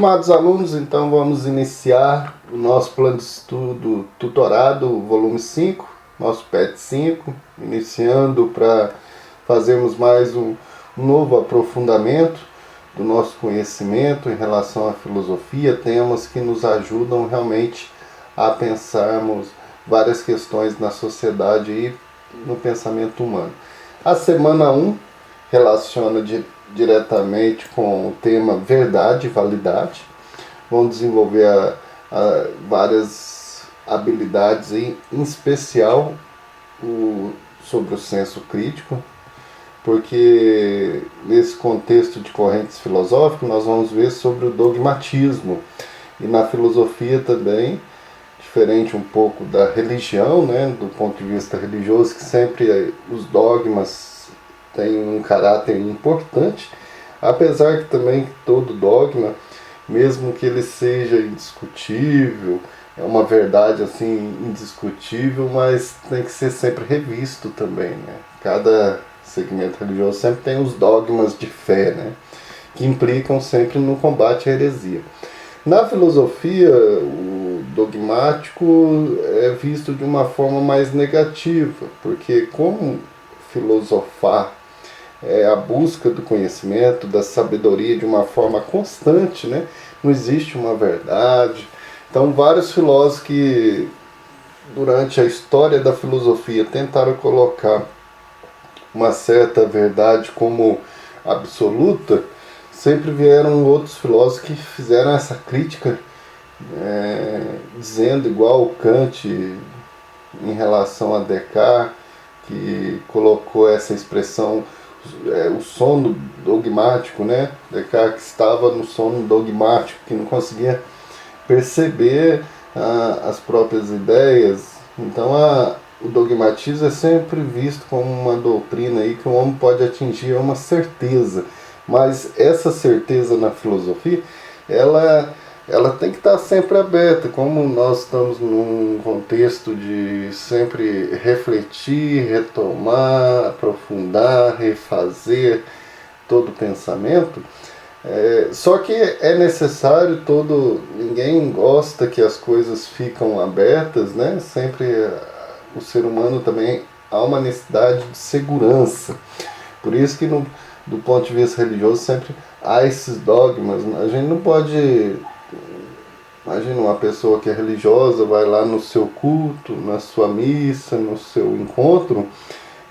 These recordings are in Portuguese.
Estimados alunos, então vamos iniciar o nosso plano de estudo tutorado, volume 5, nosso PET 5, iniciando para fazermos mais um novo aprofundamento do nosso conhecimento em relação à filosofia, temas que nos ajudam realmente a pensarmos várias questões na sociedade e no pensamento humano. A semana 1 relaciona diretamente com o tema verdade e validade. Vamos desenvolver várias habilidades, em especial sobre o senso crítico, porque nesse contexto de correntes filosóficas nós vamos ver sobre o dogmatismo, e na filosofia também, diferente um pouco da religião, né, do ponto de vista religioso, que sempre os dogmas têm um caráter importante, apesar que também todo dogma, mesmo que ele seja indiscutível, é uma verdade assim indiscutível, mas tem que ser sempre revisto também, né? Cada segmento religioso sempre tem os dogmas de fé, né, que implicam sempre no combate à heresia. Na filosofia, o dogmático é visto de uma forma mais negativa, porque como filosofar é a busca do conhecimento, da sabedoria de uma forma constante, né? Não existe uma verdade. Então, vários filósofos que, durante a história da filosofia, tentaram colocar uma certa verdade como absoluta, sempre vieram outros filósofos que fizeram essa crítica, dizendo, igual Kant em relação a Descartes, que colocou essa expressão, o sono dogmático, né? Descartes estava no sono dogmático, que não conseguia perceber as próprias ideias. Então o dogmatismo é sempre visto como uma doutrina aí que o homem pode atingir uma certeza, mas essa certeza na filosofia, ela tem que estar sempre aberta, como nós estamos num contexto de sempre refletir, retomar, aprofundar, refazer todo o pensamento. Só que é necessário ninguém gosta que as coisas ficam abertas, né? Sempre o ser humano também há uma necessidade de segurança. Por isso que do ponto de vista religioso sempre há esses dogmas. A gente não pode... Imagina uma pessoa que é religiosa, vai lá no seu culto, na sua missa, no seu encontro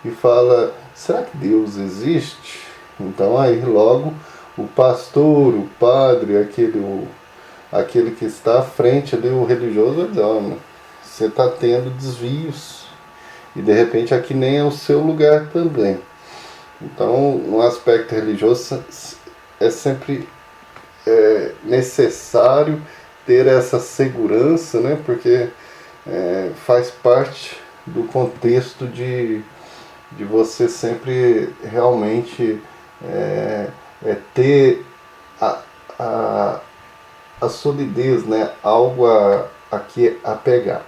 e fala, será que Deus existe? Então aí logo o pastor, o padre, aquele que está à frente ali, o religioso, vai dizer, olha, você está tendo desvios e de repente aqui nem é o seu lugar também. Então no aspecto religioso é sempre necessário ter essa segurança, né? Porque faz parte do contexto de você sempre realmente ter a solidez, né? Algo a que apegar.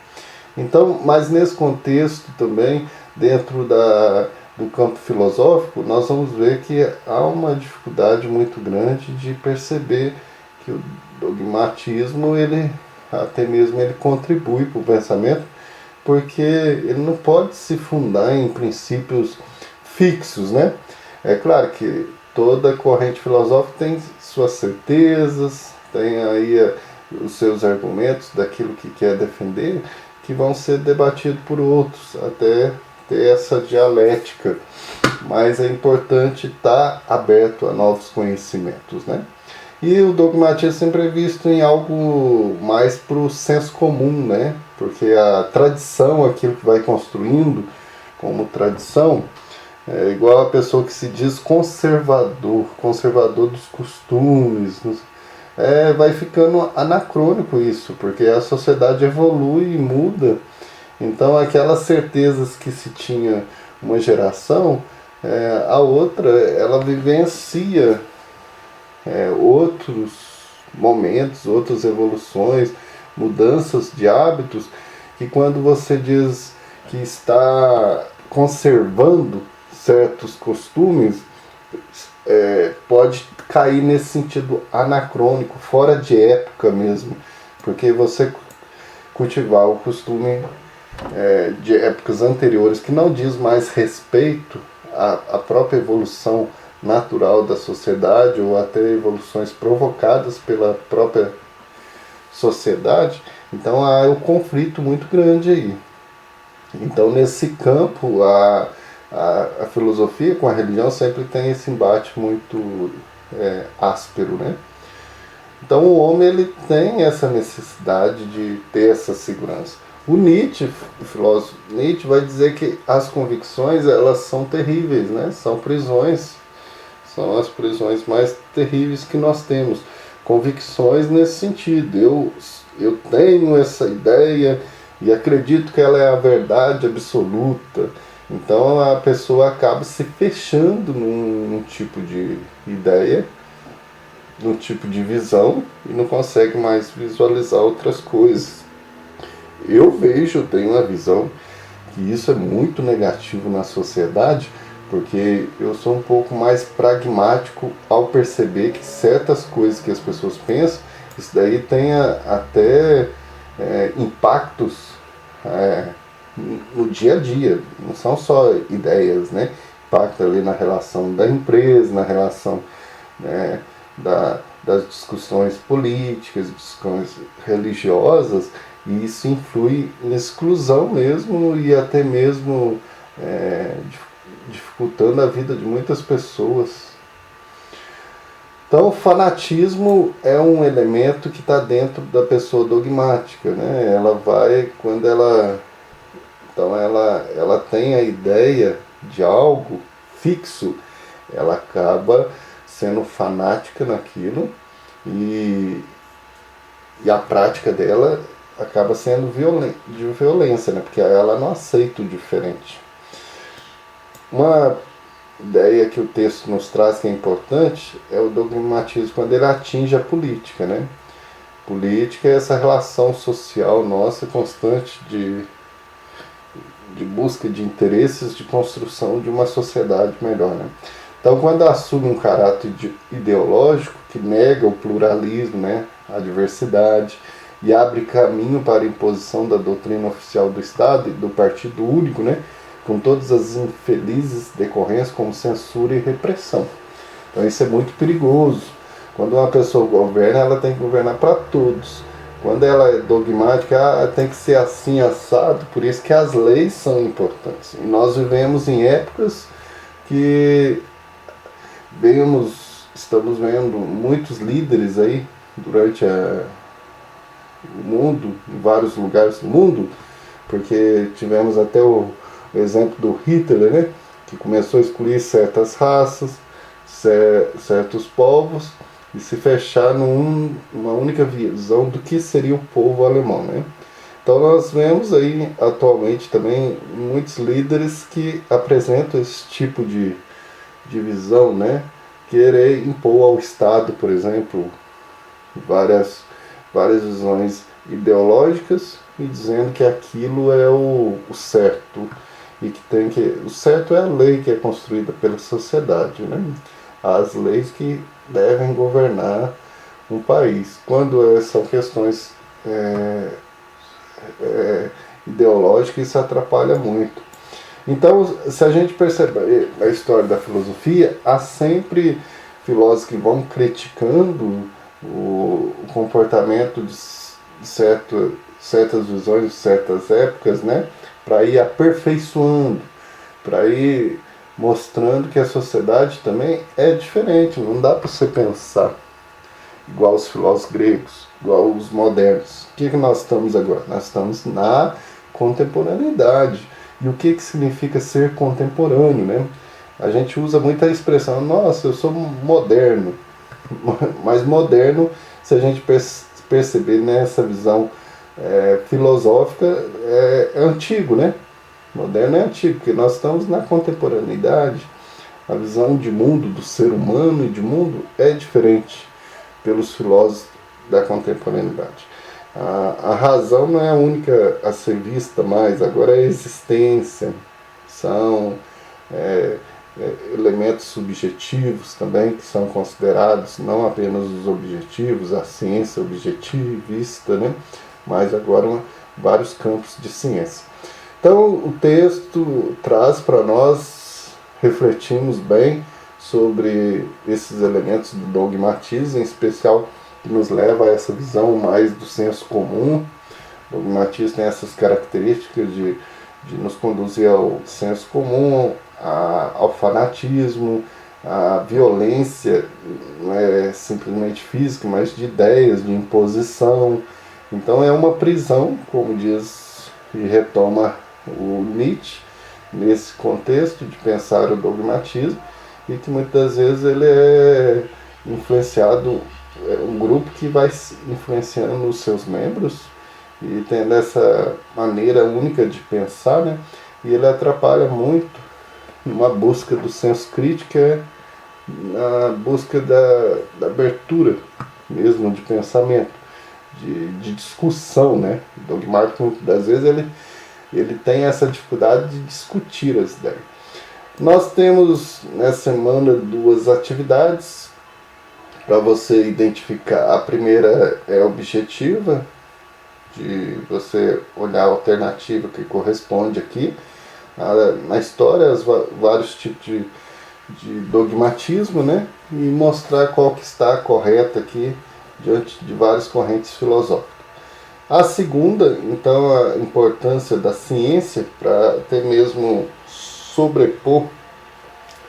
Então, mas nesse contexto também, dentro do campo filosófico, nós vamos ver que há uma dificuldade muito grande de perceber que o dogmatismo, ele contribui para o pensamento, porque ele não pode se fundar em princípios fixos, né? É claro que toda corrente filosófica tem suas certezas, tem aí os seus argumentos daquilo que quer defender, que vão ser debatidos por outros, até ter essa dialética, mas é importante estar aberto a novos conhecimentos, né? E o dogmatismo sempre é visto em algo mais para o senso comum, né? Porque a tradição, aquilo que vai construindo como tradição, é igual a pessoa que se diz conservador dos costumes. Vai ficando anacrônico isso, porque a sociedade evolui e muda. Então aquelas certezas que se tinha uma geração, a outra, ela vivencia outros momentos, outras evoluções, mudanças de hábitos, que quando você diz que está conservando certos costumes, pode cair nesse sentido anacrônico, fora de época mesmo, porque você cultivar o costume de épocas anteriores, que não diz mais respeito à própria evolução natural da sociedade, ou até evoluções provocadas pela própria sociedade, então há um conflito muito grande aí. Então, nesse campo, a filosofia com a religião sempre tem esse embate muito áspero, né? Então, o homem ele tem essa necessidade de ter essa segurança. O Nietzsche, o filósofo Nietzsche, vai dizer que as convicções elas são terríveis, né? São prisões, são as prisões mais terríveis que nós temos. Convicções nesse sentido. Eu tenho essa ideia e acredito que ela é a verdade absoluta. Então a pessoa acaba se fechando num tipo de ideia, num tipo de visão, e não consegue mais visualizar outras coisas. Eu tenho uma visão que isso é muito negativo na sociedade, porque eu sou um pouco mais pragmático ao perceber que certas coisas que as pessoas pensam, isso daí tem até impactos no dia a dia, não são só ideias, né? Impacta ali na relação da empresa, na relação das discussões políticas, discussões religiosas, e isso influi na exclusão mesmo e até mesmo dificultando a vida de muitas pessoas. Então, o fanatismo é um elemento que está dentro da pessoa dogmática, né? Ela vai, quando ela tem a ideia de algo fixo, ela acaba sendo fanática naquilo e a prática dela acaba sendo de violência, né? Porque ela não aceita o diferente. Uma ideia que o texto nos traz que é importante é o dogmatismo quando ele atinge a política, né? Política é essa relação social nossa constante de busca de interesses, de construção de uma sociedade melhor, né? Então, quando assume um caráter ideológico que nega o pluralismo, né, a diversidade, e abre caminho para a imposição da doutrina oficial do Estado e do partido único, né, com todas as infelizes decorrências como censura e repressão. Então isso é muito perigoso. Quando uma pessoa governa, ela tem que governar para todos. Quando ela é dogmática, tem que ser assim, assado, por isso que as leis são importantes. E nós vivemos em épocas que estamos vendo muitos líderes aí durante o mundo, em vários lugares do mundo, porque tivemos até o exemplo do Hitler, né, que começou a excluir certas raças, certos povos, e se fechar numa única visão do que seria o povo alemão, né? Então nós vemos aí atualmente também muitos líderes que apresentam esse tipo de visão, né? Querer impor ao Estado, por exemplo, várias visões ideológicas e dizendo que aquilo é o certo e que o certo é a lei que é construída pela sociedade, né? As leis que devem governar um país. Quando são questões ideológicas, isso atrapalha muito. Então, se a gente perceber a história da filosofia, há sempre filósofos que vão criticando o comportamento de certas visões de certas épocas, né, para ir aperfeiçoando, para ir mostrando que a sociedade também é diferente. Não dá para você pensar igual os filósofos gregos, igual os modernos. O que nós estamos agora? Nós estamos na contemporaneidade. E o que significa ser contemporâneo, né? A gente usa muita expressão, nossa, eu sou moderno. Mas moderno, se a gente perceber nessa visão filosófica, é antigo, né? Moderno é antigo, porque nós estamos na contemporaneidade. A visão de mundo do ser humano e de mundo é diferente pelos filósofos da contemporaneidade. A razão não é a única a ser vista mais, agora é a existência, são elementos subjetivos também, que são considerados não apenas os objetivos, a ciência objetivista, né? Mas agora vários campos de ciência. Então o texto traz para nós refletirmos bem sobre esses elementos do dogmatismo, em especial que nos leva a essa visão mais do senso comum. O dogmatismo tem essas características de nos conduzir ao senso comum, ao fanatismo, à violência, não é simplesmente física, mas de ideias, de imposição. Então é uma prisão, como diz e retoma o Nietzsche, nesse contexto de pensar o dogmatismo, e que muitas vezes ele é influenciado, um grupo que vai influenciando os seus membros, e tendo essa maneira única de pensar, né? E ele atrapalha muito numa busca do senso crítico, na busca da abertura mesmo de pensamento, de discussão, né? O dogmático, muitas das vezes, ele tem essa dificuldade de discutir as ideias. Nós temos nessa semana 2 atividades para você identificar. A primeira é objetiva, de você olhar a alternativa que corresponde aqui. Na história, vários tipos de dogmatismo, né? E mostrar qual que está correta aqui diante de várias correntes filosóficas. A segunda, então, a importância da ciência para até mesmo sobrepor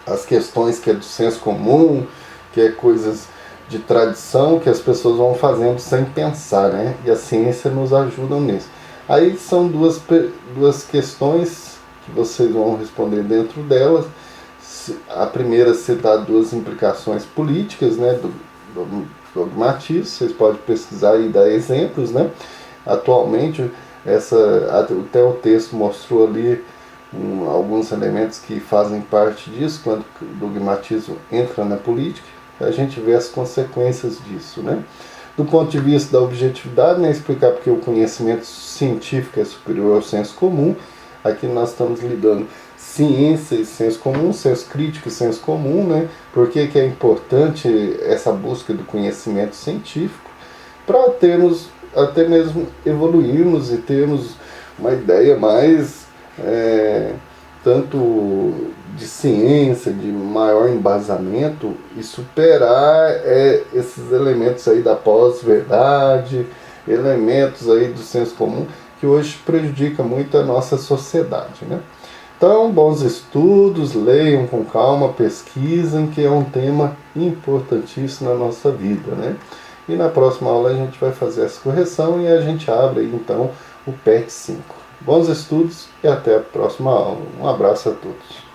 as questões que é do senso comum, que é coisas de tradição que as pessoas vão fazendo sem pensar, né? E a ciência nos ajuda nisso. Aí são duas questões que vocês vão responder dentro delas. A primeira se dá 2 implicações políticas, né, do dogmatismo. Vocês podem pesquisar e dar exemplos, né? Atualmente, até o texto mostrou ali alguns elementos que fazem parte disso, quando o dogmatismo entra na política. A gente vê as consequências disso, né? Do ponto de vista da objetividade, né, explicar porque o conhecimento científico é superior ao senso comum. Aqui nós estamos lidando ciência e senso comum, senso crítico e senso comum, né? Por que é importante essa busca do conhecimento científico? Para termos, até mesmo evoluirmos e termos uma ideia mais tanto de ciência, de maior embasamento, e superar esses elementos aí da pós-verdade, elementos aí do senso comum, que hoje prejudica muito a nossa sociedade, né? Então, bons estudos, leiam com calma, pesquisem, que é um tema importantíssimo na nossa vida, né? E na próxima aula a gente vai fazer essa correção e a gente abre aí, então, o PET 5. Bons estudos e até a próxima aula. Um abraço a todos.